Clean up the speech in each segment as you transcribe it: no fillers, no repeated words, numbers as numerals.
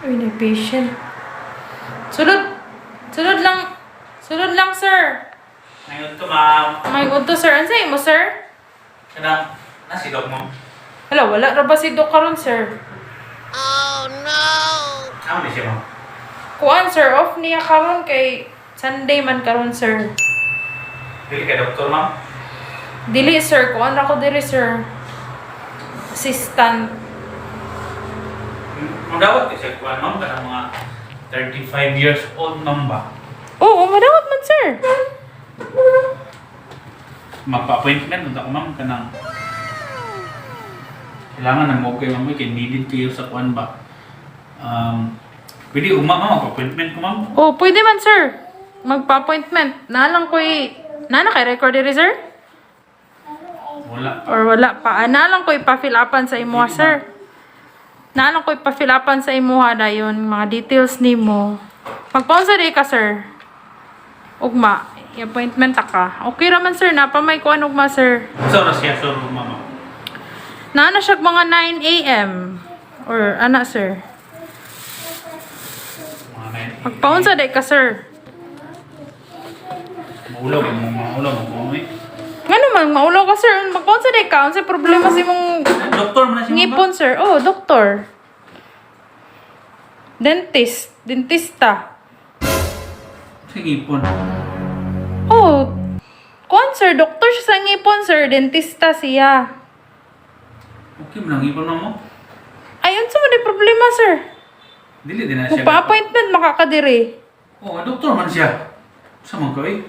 Uy, na patient. Sulod. Sulod lang. Sulod lang, sir. Ngayon to, ma'am. May good to, sir. Ano sa'yo mo, sir? Kana, nasidok mo. Hala, wala ra ba si Doc karon, sir? Ano di siya, ma'am? Kuan, sir. Off niya karon kay Sunday man karon, sir. Dili ka doktor, ma'am? Dili, sir. Kuan ako diri, sir. Assistant. Magdawat ka siya, kuhan, ma'am, ka mga 35 years old, ma'am ba? Oo, madawat man, sir. Magpa-appointment, nunta ko, ma'am, ka ng... Kailangan na mo kayo, ma'am, kaya needed kayo sa kuhan ba? Pwede ma'am, magpa-appointment ko, ma'am? Oh, pwede man, sir. Magpa-appointment. Nalang ko'y... Nana kay record diri, sir? Wala. Or wala pa. Nalang ko'y pa-fill upan sa imuha, sir. Nalang ko'y pa-fill upan sa imuha dayon mga details nimo. Magpaunsa di ka, sir. Ugma, i-appointment ka. Okay raman, sir. Napamay ko ano ugma, sir. Sa oras siya, sir, ma'am? Naana siya mga 9 a.m. Or ana, sir. Mga 9. Magpaunsa di ka, sir. Maulaw, mo, eh. Ngano man, maulaw ka, sir. Magpaunsa di ka. Unsay problema sa imong Doktor mo na siya, ma'am? ngipon, sir? Oh, doktor. Dentist. Dentista. Sa ngipon. Oh, kuan, sir. Doktor siya sa ngipon, sir. Dentista siya. Okay mo lang, ngipon, ma'am mo? Ayun sa mo di problema, sir. Dili din na siya. Kung pa-appointment, makakadiri. Oo, doktor man siya. Sa mga ko, eh.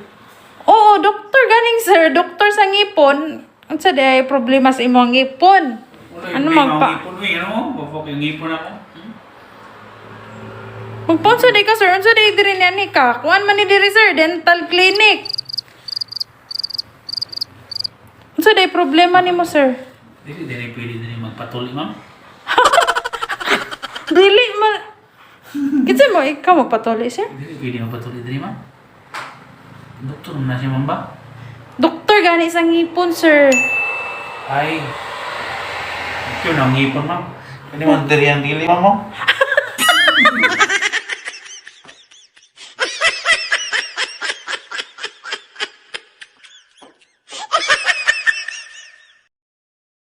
Oo, doktor ganing, sir. Doktor sa ngipon. Ang sa day problema sa imong ngipon. Wala, Ano hindi magpa- mga ngipon, eh. Ano mo? Bafok yung ngipon ako. Magpunso day ka, sir. Unsa day diri niya ni ka? Kuan man ni diri, sir. Dental clinic. Unsa day problema nimo, sir? Dili din pwede din magpatuli, ma'am. Dili man. Kitsa mo ikaw magpatuloy, sir? Dili pwede magpatuli din, ma'am. Doktor mo na siya, ma'am ba? Doktor gani sa ngipon, sir. Ay. Ikaw na ang ngipon, ma'am. Hindi mo diri ang dili, ma'am mo?